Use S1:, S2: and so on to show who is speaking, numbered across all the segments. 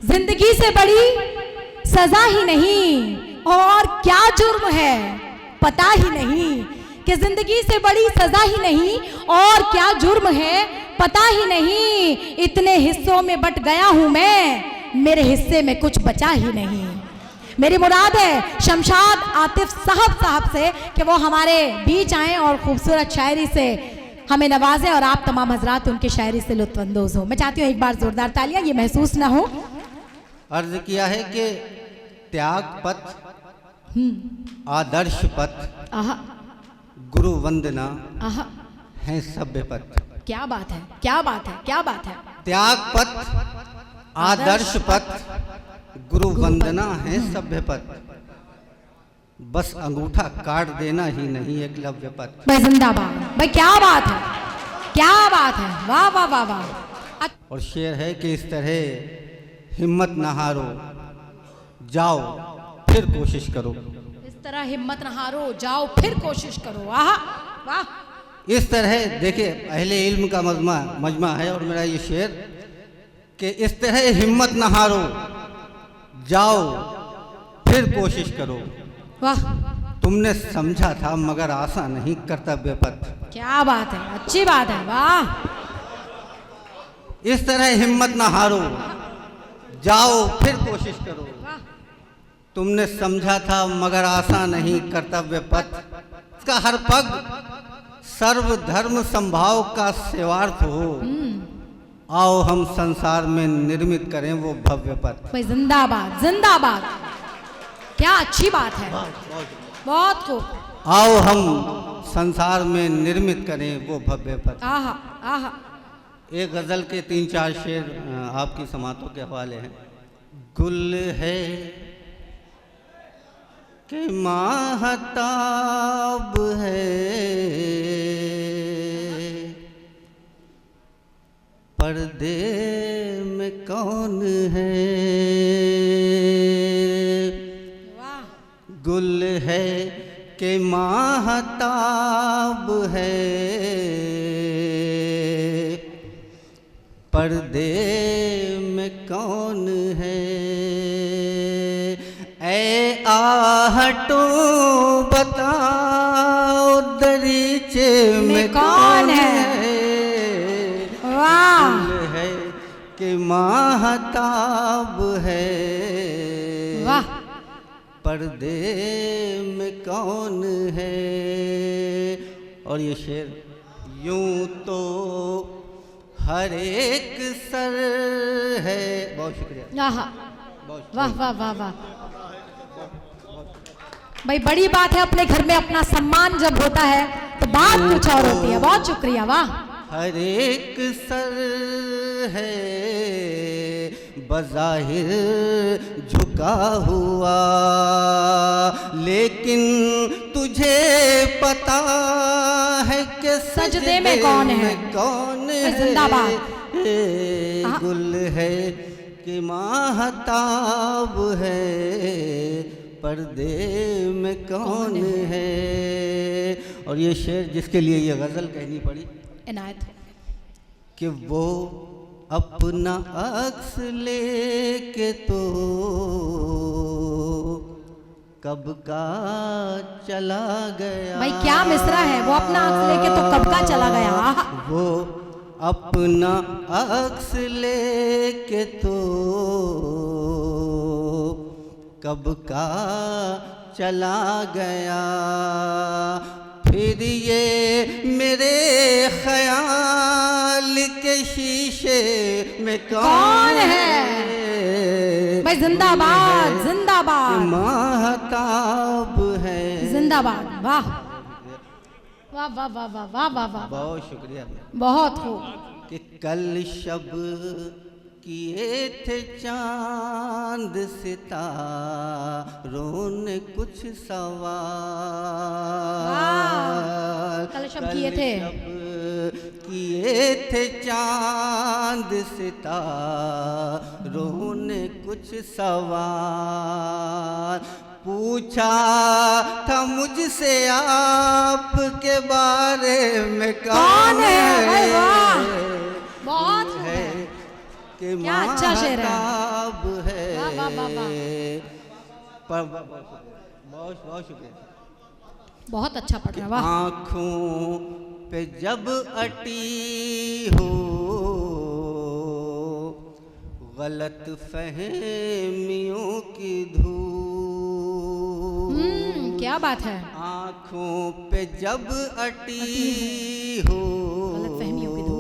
S1: जिंदगी से बड़ी सजा ही नहीं और क्या जुर्म है पता ही नहीं, कि जिंदगी से बड़ी सजा ही नहीं और क्या जुर्म है पता ही नहीं। इतने हिस्सों में बट गया हूं मैं, मेरे हिस्से में कुछ बचा ही नहीं। मेरी मुराद है शमशाद आतिफ साहब से कि वो हमारे बीच आएं और खूबसूरत शायरी से हमें नवाजें और आप तमाम हजरात उनकी शायरी से लुत्फानंदोज हो। मैं चाहती हूँ एक बार जोरदार तालियां, ये महसूस ना हो।
S2: अर्ज किया है कि त्याग पथ, आदर्श पथ, गुरु वंदना है सभ्य पथ।
S1: क्या बात है, क्या बात है, क्या बात है।
S2: त्याग पथ, आदर्श पथ, गुरु वंदना है सभ्य पथ, बस अंगूठा काट देना ही नहीं एकलव्य पथ।
S1: भाई जिंदाबाद, भाई क्या बात है, क्या बात है, वाह वाह वाह वाह।
S2: और शेर है कि इस तरह हिम्मत न हारो, जाओ फिर कोशिश करो।
S1: इस तरह हिम्मत न हारो, जाओ फिर कोशिश करो। वाह वाह।
S2: इस तरह देखिए अहले इल्म का मजमा है और मेरा ये शेर कि इस तरह हिम्मत न हारो, जाओ फिर कोशिश करो।
S1: वाह,
S2: तुमने समझा था मगर आशा नहीं कर्तव्य पथ।
S1: क्या बात है, अच्छी बात है, वाह।
S2: इस तरह हिम्मत न हारो, जाओ फिर कोशिश करो। तुमने समझा था मगर आशा नहीं कर्तव्य पथ। इसका हर पग सर्वधर्म संभाव का सेवार्थ हो, आओ हम संसार में निर्मित करें वो भव्य पथ।
S1: भाई जिंदाबाद, जिंदाबाद, क्या अच्छी बात है, बहुत खूब।
S2: आओ हम संसार में निर्मित करें वो भव्य पथ।
S1: आहा आहा।
S2: एक गजल के 3-4 शेर आपकी समातों के हवाले हैं। गुल है कि माहताब है, पर्दे में कौन है। गुल है कि माहताब है, पर्दे में कौन है। ऐ आहटों बताओ दरीचे में कौन है।
S1: वाह।
S2: गुल है कि माहताब है,
S1: वाह,
S2: पर्दे में कौन है। और ये शेर यूं तो हर एक सर है। बहुत शुक्रिया।
S1: वाह वाह वाह वाह। भाई बड़ी बात है, अपने घर में अपना सम्मान जब होता है तो बात कुछ और होती है। बहुत शुक्रिया, वाह।
S2: हर एक सर है बज़ाहिर झुका हुआ, लेकिन तुझे पता है कि
S1: सजदे में कौन है।
S2: कौन है।
S1: जिंदाबाद।
S2: गुल है कि माहताब है, पर्दे में कौन है। और ये शेर जिसके लिए ये गज़ल कहनी पड़ी,
S1: इनायत
S2: कि वो अपना अक्स लेके तो कब का चला गया।
S1: भाई क्या मिसरा है, वो अपना अक्स लेके तो कब का चला गया।
S2: वो अपना अक्स लेके तो कब का चला गया। फिर ये मेरे ख्याल के शीशे में कौन है।
S1: भाई जिंदाबाद, जिंदाबाद,
S2: माहताब है।
S1: जिंदाबाद, वाह वाह वाह वाह वाह वाह वाह वाह।
S2: बहुत शुक्रिया।
S1: बहुत खूब।
S2: कि कल शब किए थे चांद सितारों ने कुछ सवाल।
S1: कल शब किए थे,
S2: किए थे चांद सितारों ने कुछ सवाल। पूछा था मुझसे आपके बारे में कौन है।
S1: वाह, बहुत
S2: है कि
S1: क्या अच्छा शेर है।
S2: माहताब
S1: वाह, वाह।
S2: बहुत बहुत शुक्रिया।
S1: बहुत अच्छा पढ़ रहा है, वाह।
S2: आँखों पे जब अटी हो गलत फहमियों की धूल,
S1: क्या बात है।
S2: आँखों पे जब अटी हो
S1: गलतफहमियों की धूल,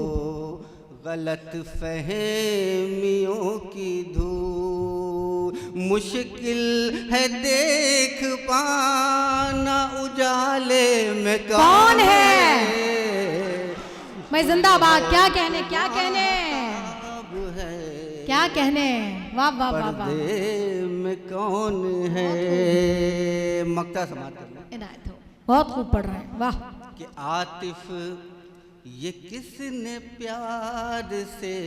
S2: गलत फहमियों की धूल, मुश्किल है देख पाना उजाले में
S1: कौन है। मैं जिंदाबाद, क्या कहने क्या कहने क्या कहने, वाह वाह वाह वाह।
S2: पर्दे में कौन है। मक्ता समाप्त कर लो।
S1: इनायत हो, बहुत खूब पढ़ रहे हैं, वाह।
S2: कि आतिफ ये किसने प्यार से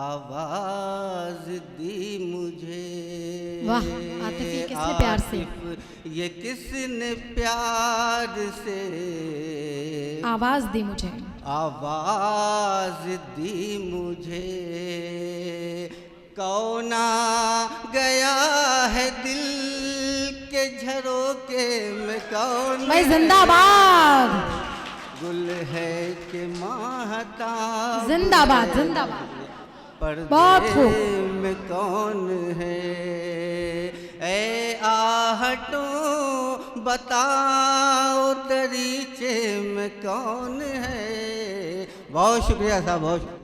S2: आवाज दी मुझे।
S1: वाह, आतिफ ये किसने प्यार से,
S2: आतिफ ये किसने प्यार से
S1: आवाज दी मुझे,
S2: आवाज दी मुझे। कौन आ गया है दिल के झरोके में, कौन
S1: मैं जिंदाबाद,
S2: गुल है कि महताब,
S1: जिंदाबाद जिंदाबाद, बहुत
S2: पर्दे
S1: खूब।
S2: में कौन है। ए आहटों बताओ दरीचे में कौन है। बहुत शुक्रिया साहब, बहुत शुक्रिया।